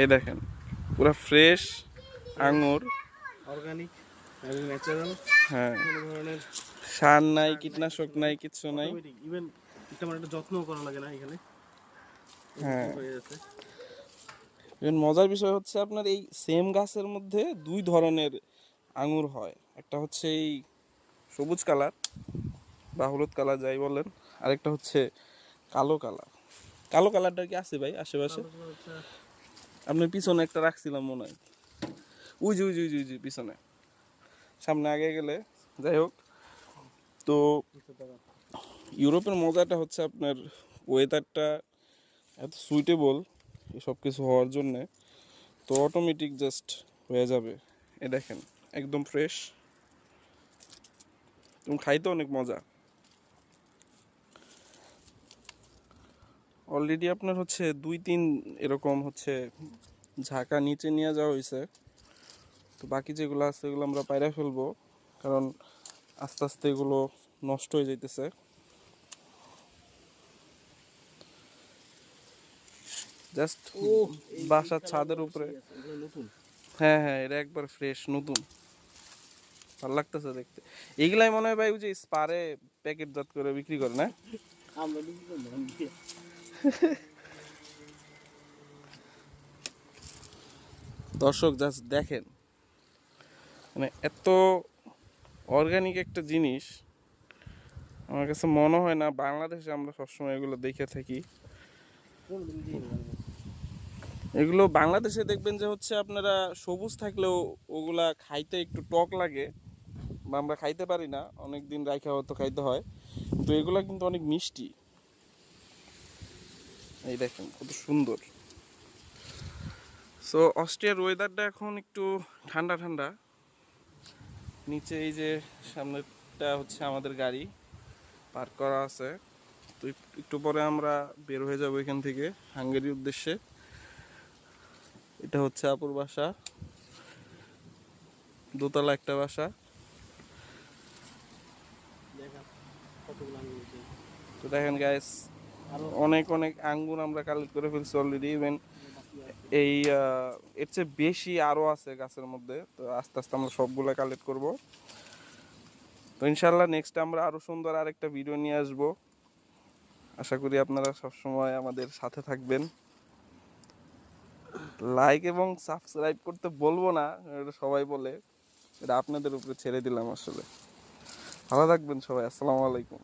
এই দেখেন পুরো ফ্রেশ আঙ্গুর, অর্গানিক এবং ন্যাচারাল। হ্যাঁ, কোনো ধরনের সার নাই, কীটনাশক নাই, কিচ্ছু নাই। অটোমেটিক, ইভেন তেমন একটা যত্নও করা লাগে না এখানে, হ্যাঁ, হয়ে যাচ্ছে। ইভেন মজার বিষয় হচ্ছে আপনার এই সেম গাছের মধ্যে দুই ধরনের আঙ্গুর হয়। একটা হচ্ছে এই সবুজ কালার বা হলুদ কালার যাই বলেন, আরেকটা হচ্ছে কালো কালার। কালো কালারটা কি আছে ভাই আশেপাশে? আপনার পিছনে একটা রাখছিলাম মনে হয়, উই জি পিছনে, সামনে আগে গেলে। যাই হোক, তো ইউরোপের মজাটা হচ্ছে আপনার ওয়েদারটা এত সুইটেবল সব কিছু হওয়ার জন্যে, তো অটোমেটিক জাস্ট হয়ে যাবে। এ দেখেন একদম ফ্রেশ, তুমি খাইতে অনেক মজা। অলরেডি আপনার হচ্ছে 2-3 এরকম হচ্ছে ঝাঁকা নিচে নিয়ে যাওয়া হয়েছে। তো বাকি যেগুলো আছে এগুলো আমরা পায়রা ফেলবো, কারণ আস্তে আস্তে এগুলো নষ্ট হয়ে যাইতেছে। জাস্ট বাসার ছাদের উপরে। হ্যাঁ হ্যাঁ, এটা একবার ফ্রেশ নতুন, ভালো লাগতেছে দেখতে। এইগুলাই মনে হয় ভাই ওই যে স্পারে প্যাকেটজাত করে বিক্রি করে না? দর্শক জাস্ট দেখেন, মানে এত অর্গানিক একটা জিনিস আমার কাছে মনে হয় না বাংলাদেশে আমরা সবসময় এগুলো দেখে থাকি। এগুলো বাংলাদেশে দেখবেন যে হচ্ছে আপনারা সবুজ থাকলেও ওগুলা খাইতে একটু টক লাগে বা আমরা খাইতে পারি না, অনেক দিন রাখা হয়তো খাইতে হয়, কিন্তু এগুলা কিন্তু অনেক মিষ্টি। এই দেখেন কত সুন্দর। সো অস্ট্রিয়ার ওয়েদারটা এখন একটু ঠান্ডা ঠান্ডা। নিচে এই যে সামনেটা হচ্ছে আমাদের গাড়ি পার্ক করা আছে। তো একটু পরে আমরা বের হয়ে যাবো এখান থেকে হাঙ্গেরির উদ্দেশ্যে। এটা হচ্ছে আপুর বাসা, দোতলা একটা বাসা। তো দেখেন গাইস, অনেক অনেক আঙ্গুর আমরা কালেক্ট করে ফেলছি অলরেডি। ইভেন এই এর চেয়ে বেশি আরও আছে গাছের মধ্যে। তো আস্তে আস্তে আমরা সবগুলো কালেক্ট করব। তো ইনশাল্লাহ নেক্সট আমরা আরও সুন্দর আরেকটা ভিডিও নিয়ে আসব। আশা করি আপনারা সবসময় আমাদের সাথে থাকবেন। লাইক এবং সাবস্ক্রাইব করতে বলবো না, এটা সবাই বলে, এটা আপনাদের উপরে ছেড়ে দিলাম আসলে। ভালো থাকবেন সবাই, আসসালামু আলাইকুম।